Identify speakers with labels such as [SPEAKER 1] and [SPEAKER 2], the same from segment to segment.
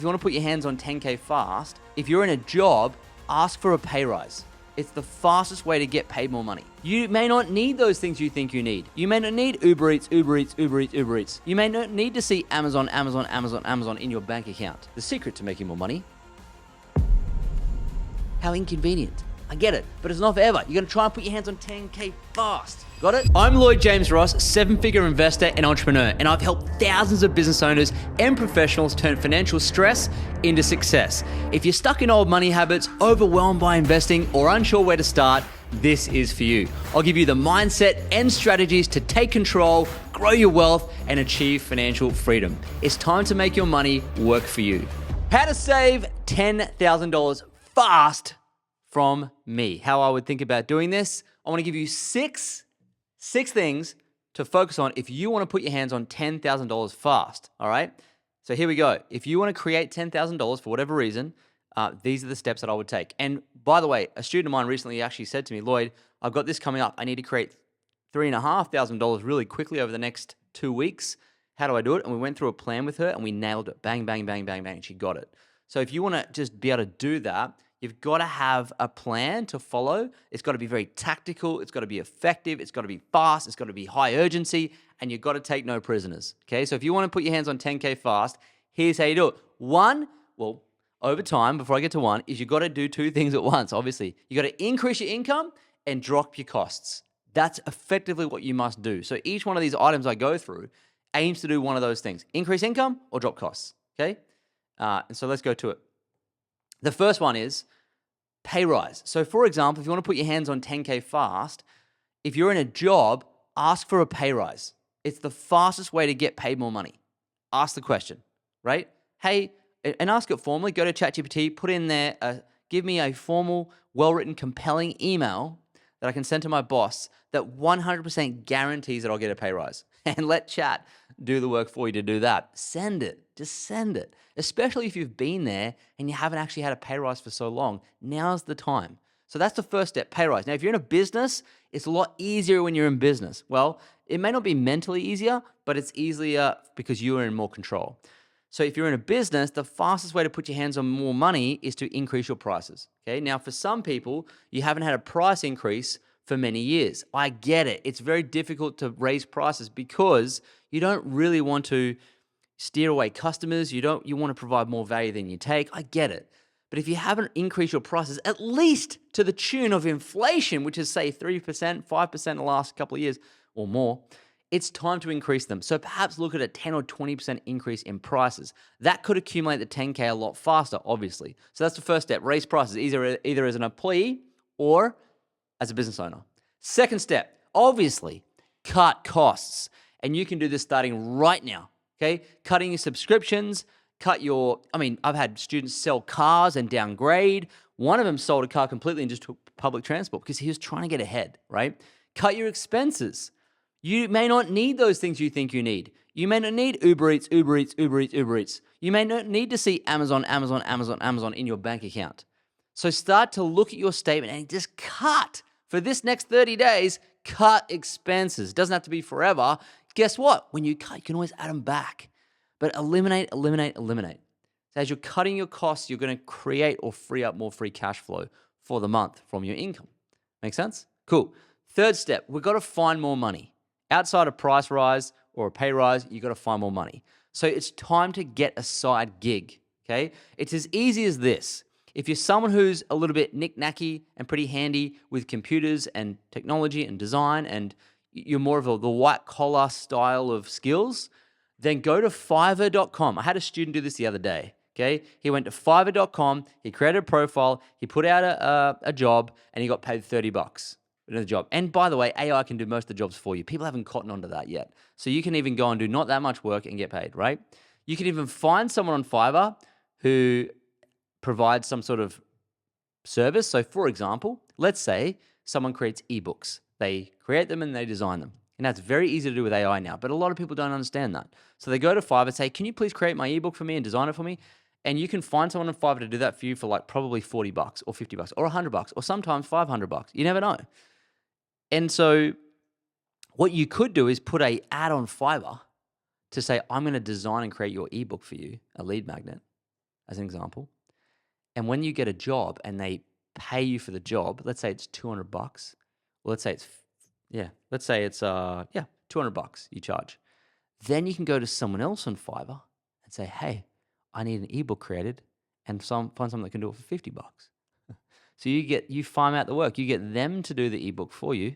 [SPEAKER 1] If you want to put your hands on 10K fast, if you're in a job, ask for a pay rise. It's the fastest way to get paid more money. You may not need those things you think you need. You may not need Uber Eats, Uber Eats, Uber Eats, Uber Eats. You may not need to see Amazon, Amazon, Amazon, Amazon in your bank account. The secret to making more money. How inconvenient. I get it, but it's not forever. You're going to try and put your hands on 10K fast. Got it? I'm Lloyd James Ross, seven-figure investor and entrepreneur, and I've helped thousands of business owners and professionals turn financial stress into success. If you're stuck in old money habits, overwhelmed by investing, or unsure where to start, this is for you. I'll give you the mindset and strategies to take control, grow your wealth, and achieve financial freedom. It's time to make your money work for you. How to save $10,000 fast from me. How I would think about doing this. I want to give you six things to focus on if you want to put your hands on $10,000 fast, all right? So here we go. If you want to create $10,000 for whatever reason, these are the steps that I would take. And by the way, a student of mine recently actually said to me, Lloyd, I've got this coming up. I need to create $3,500 really quickly over the next 2 weeks. How do I do it? And we went through a plan with her and we nailed it. Bang, bang, bang, bang, bang. She got it. So if you want to just be able to do that, you've got to have a plan to follow. It's got to be very tactical. It's got to be effective. It's got to be fast. It's got to be high urgency. And you've got to take no prisoners. Okay, so if you want to put your hands on 10K fast, here's how you do it. One, well, over time, before I get to one, is you've got to do two things at once, obviously. You've got to increase your income and drop your costs. That's effectively what you must do. So each one of these items I go through aims to do one of those things. Increase income or drop costs, okay? And so let's go to it. The first one is pay rise. So for example, if you want to put your hands on 10K fast, if you're in a job, ask for a pay rise. It's the fastest way to get paid more money. Ask the question, right? Hey, and ask it formally. Go to ChatGPT, put in there, give me a formal, well-written, compelling email that I can send to my boss that 100% guarantees that I'll get a pay rise. And let chat do the work for you to do that. Send it. Just send it. Especially if you've been there and you haven't actually had a pay rise for so long. Now's the time. So that's the first step, pay rise. Now, if you're in a business, it's a lot easier when you're in business. Well, it may not be mentally easier, but it's easier because you are in more control. So if you're in a business, the fastest way to put your hands on more money is to increase your prices. Okay. Now, for some people, you haven't had a price increase for many years. I get it. It's very difficult to raise prices because you don't really want to steer away customers. You want to provide more value than you take. I get it. But if you haven't increased your prices, at least to the tune of inflation, which is say 3%, 5% in the last couple of years or more, it's time to increase them. So perhaps look at a 10 or 20% increase in prices. That could accumulate the 10K a lot faster, obviously. So that's the first step, raise prices, either as an employee or as a business owner. Second step, obviously, cut costs. And you can do this starting right now, okay? Cutting your subscriptions, I've had students sell cars and downgrade. One of them sold a car completely and just took public transport because he was trying to get ahead, right? Cut your expenses. You may not need those things you think you need. You may not need Uber Eats, Uber Eats, Uber Eats, Uber Eats. You may not need to see Amazon, Amazon, Amazon, Amazon in your bank account. So start to look at your statement and just cut. For this next 30 days, cut expenses. It doesn't have to be forever. Guess what? When you cut, you can always add them back. But eliminate. So as you're cutting your costs, you're going to create or free up more free cash flow for the month from your income. Make sense? Cool. Third step, we've got to find more money. Outside a price rise or a pay rise, you've got to find more money. So it's time to get a side gig, okay? It's as easy as this. If you're someone who's a little bit knick-knacky and pretty handy with computers and technology and design, and you're more of the white-collar style of skills, then go to Fiverr.com. I had a student do this the other day, okay? He went to Fiverr.com, he created a profile, he put out a job, and he got paid $30 for the job. And by the way, AI can do most of the jobs for you. People haven't cottoned onto that yet. So you can even go and do not that much work and get paid, right? You can even find someone on Fiverr who provides some sort of service. So for example, let's say someone creates ebooks. They create them and they design them. And that's very easy to do with AI now, but a lot of people don't understand that. So they go to Fiverr and say, can you please create my ebook for me and design it for me? And you can find someone on Fiverr to do that for you for like probably $40 or $50 or $100 or sometimes $500. You never know. And so what you could do is put an ad on Fiverr to say, I'm going to design and create your ebook for you, a lead magnet. as an example. And when you get a job and they pay you for the job, let's say it's $200. Well, let's say it's $200 you charge. Then you can go to someone else on Fiverr and say, hey, I need an ebook created, and find someone that can do it for $50. So you farm out the work. You get them to do the ebook for you.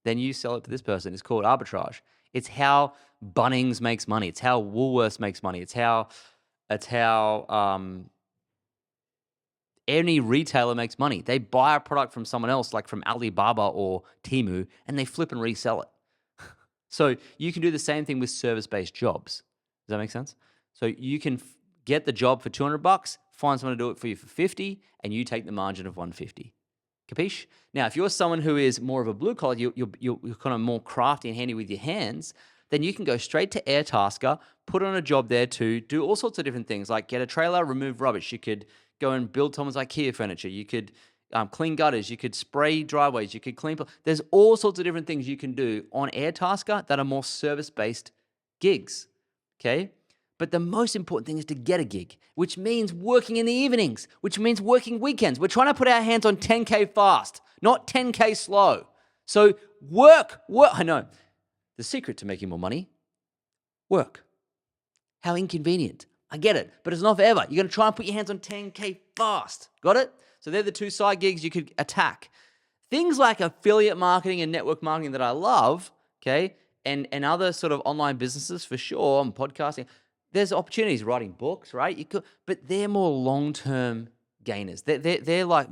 [SPEAKER 1] Then you sell it to this person. It's called arbitrage. It's how Bunnings makes money. It's how Woolworths makes money. It's how any retailer makes money. They buy a product from someone else, like from Alibaba or Temu, and they flip and resell it. So you can do the same thing with service-based jobs. Does that make sense? So you can get the job for $200, find someone to do it for you for $50, and you take the margin of $150. Capiche? Now, if you're someone who is more of a blue collar, you're kind of more crafty and handy with your hands, then you can go straight to Airtasker, put on a job there to do all sorts of different things, like get a trailer, remove rubbish. You could go and build someone's IKEA furniture. You could clean gutters. You could spray driveways. You could clean. There's all sorts of different things you can do on Airtasker that are more service-based gigs, okay? But the most important thing is to get a gig, which means working in the evenings, which means working weekends. We're trying to put our hands on 10K fast, not 10K slow. So work. I know. The secret to making more money, work. How inconvenient. I get it, but it's not forever. You're going to try and put your hands on 10K fast. Got it? So they're the two side gigs you could attack. Things like affiliate marketing and network marketing that I love, okay, and other sort of online businesses for sure, and podcasting. There's opportunities, writing books, right? But they're more long-term gainers. They're like,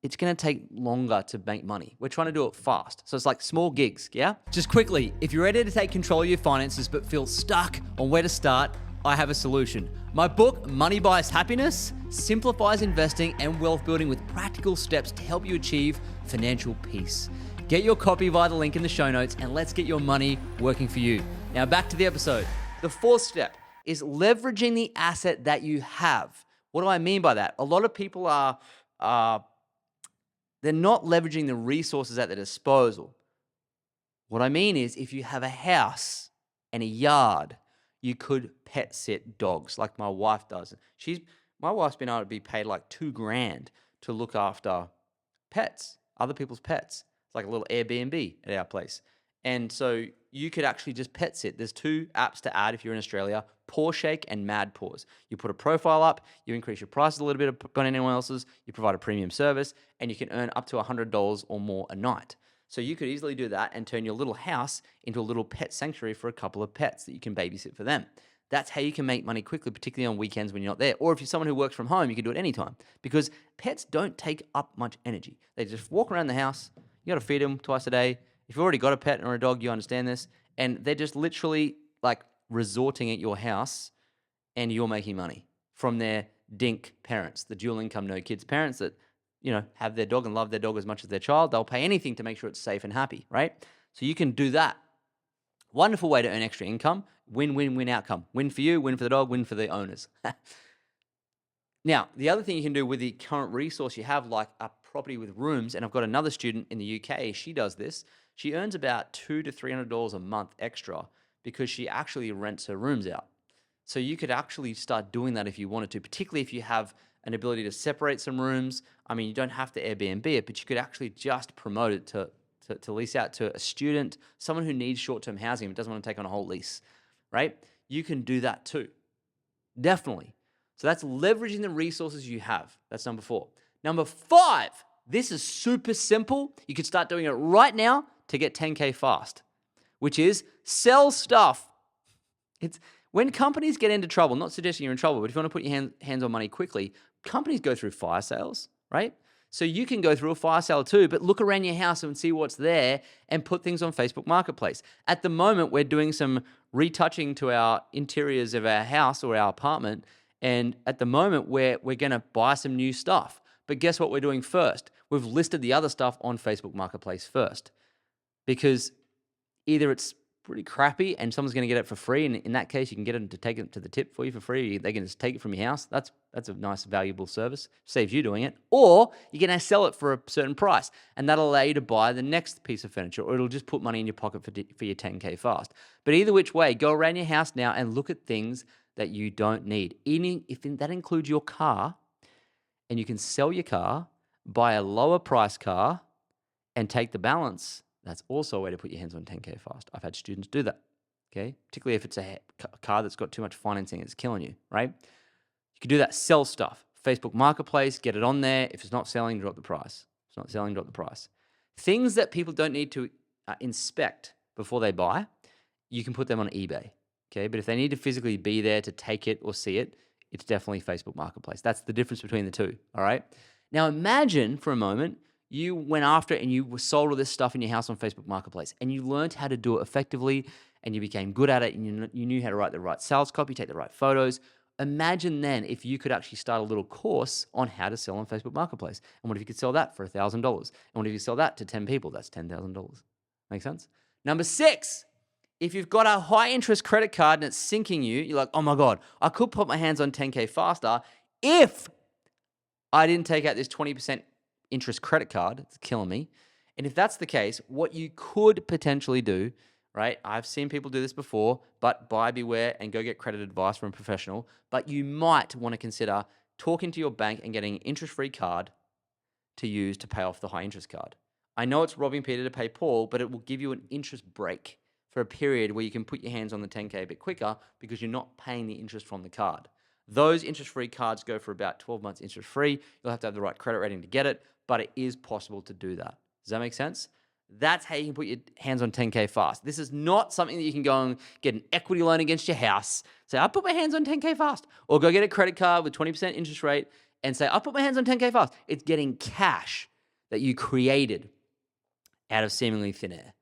[SPEAKER 1] it's going to take longer to make money. We're trying to do it fast. So it's like small gigs, yeah? Just quickly, if you're ready to take control of your finances but feel stuck on where to start, I have a solution. My book, Money Buys Happiness, simplifies investing and wealth building with practical steps to help you achieve financial peace. Get your copy via the link in the show notes and let's get your money working for you. Now back to the episode. The fourth step is leveraging the asset that you have. What do I mean by that? A lot of people they're not leveraging the resources at their disposal. What I mean is if you have a house and a yard, you could pet sit dogs like my wife does. My wife's been able to be paid like $2,000 to look after pets, other people's pets. It's like a little Airbnb at our place. And so you could actually just pet sit. There's two apps to add if you're in Australia, Paw Shake and Mad Paws. You put a profile up, you increase your prices a little bit on anyone else's, you provide a premium service, and you can earn up to $100 or more a night. So you could easily do that and turn your little house into a little pet sanctuary for a couple of pets that you can babysit for them. That's how you can make money quickly, particularly on weekends when you're not there. Or if you're someone who works from home, you can do it anytime because pets don't take up much energy. They just walk around the house. You got to feed them twice a day. If you've already got a pet or a dog, you understand this. And they're just literally like resorting at your house and you're making money from their dink parents, the dual income, no kids parents that, have their dog and love their dog as much as their child. They'll pay anything to make sure it's safe and happy, right? So you can do that. Wonderful way to earn extra income. Win-win-win outcome. Win for you, win for the dog, win for the owners. Now, the other thing you can do with the current resource you have, like a property with rooms, and I've got another student in the UK, she does this. She earns about $200 to $300 a month extra because she actually rents her rooms out. So you could actually start doing that if you wanted to, particularly if you have an ability to separate some rooms. I mean, you don't have to Airbnb it, but you could actually just promote it to lease out to a student, someone who needs short-term housing but doesn't want to take on a whole lease, right? You can do that too. Definitely. So that's leveraging the resources you have. That's number 4. Number 5, this is super simple. You can start doing it right now to get 10K fast, which is sell stuff. It's when companies get into trouble, not suggesting you're in trouble, but if you want to put your hands on money quickly, companies go through fire sales, right? So you can go through a fire sale too, but look around your house and see what's there and put things on Facebook Marketplace. At the moment, we're doing some retouching to our interiors of our house or our apartment. And at the moment, we're going to buy some new stuff. But guess what we're doing first? We've listed the other stuff on Facebook Marketplace first. Because either it's pretty crappy and someone's going to get it for free, and in that case, you can get them to take it to the tip for you for free. They can just take it from your house. That's a nice, valuable service. Saves you doing it. Or you're going to sell it for a certain price, and that'll allow you to buy the next piece of furniture, or it'll just put money in your pocket for your 10K fast. But either which way, go around your house now and look at things that you don't need. Even if that includes your car, and you can sell your car, buy a lower price car, and take the balance, that's also a way to put your hands on 10K fast. I've had students do that, okay? Particularly if it's a car that's got too much financing, it's killing you, right? You can do that, sell stuff. Facebook Marketplace, get it on there. If it's not selling, drop the price. If it's not selling, drop the price. Things that people don't need to inspect before they buy, you can put them on eBay, okay? But if they need to physically be there to take it or see it, it's definitely Facebook Marketplace. That's the difference between the two, all right? Now imagine for a moment, you went after it and you sold all this stuff in your house on Facebook Marketplace and you learned how to do it effectively and you became good at it and you knew how to write the right sales copy, take the right photos. Imagine then if you could actually start a little course on how to sell on Facebook Marketplace. And what if you could sell that for $1,000? And what if you sell that to 10 people? That's $10,000. Make sense? Number 6, if you've got a high interest credit card and it's sinking you, you're like, oh my God, I could put my hands on 10K faster if I didn't take out this 20% interest credit card. It's killing me. And if that's the case, what you could potentially do, right? I've seen people do this before, but buy beware and go get credit advice from a professional. But you might want to consider talking to your bank and getting an interest-free card to use to pay off the high interest card. I know it's robbing Peter to pay Paul, but it will give you an interest break for a period where you can put your hands on the 10K a bit quicker because you're not paying the interest from the card. Those interest-free cards go for about 12 months interest-free. You'll have to have the right credit rating to get it, but it is possible to do that. Does that make sense? That's how you can put your hands on 10K fast. This is not something that you can go and get an equity loan against your house. Say, I put my hands on 10K fast. Or go get a credit card with 20% interest rate and say, I put my hands on 10K fast. It's getting cash that you created out of seemingly thin air.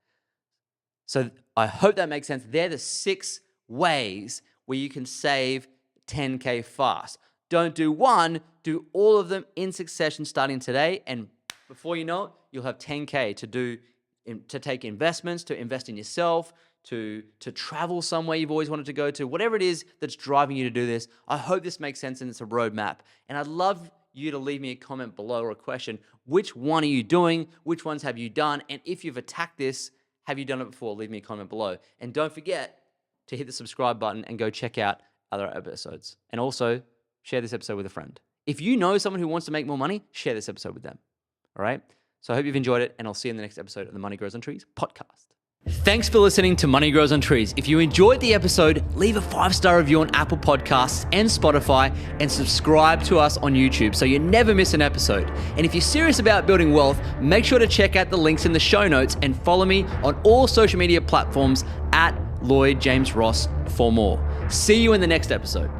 [SPEAKER 1] So I hope that makes sense. They're the 6 ways where you can save 10K fast. Don't do one, do all of them in succession starting today. And before you know it, you'll have 10K to take investments, to invest in yourself, to travel somewhere you've always wanted to go to, whatever it is that's driving you to do this. I hope this makes sense and it's a roadmap. And I'd love you to leave me a comment below or a question. Which one are you doing? Which ones have you done? And if you've attacked this, have you done it before? Leave me a comment below. And don't forget to hit the subscribe button and go check out other episodes. And also share this episode with a friend. If you know someone who wants to make more money, share this episode with them. All right? So I hope you've enjoyed it, and I'll see you in the next episode of the Money Grows on Trees podcast. Thanks for listening to Money Grows on Trees. If you enjoyed the episode, leave a 5-star review on Apple Podcasts and Spotify, and subscribe to us on YouTube so you never miss an episode. And if you're serious about building wealth, make sure to check out the links in the show notes and follow me on all social media platforms at Lloyd James Ross for more. See you in the next episode.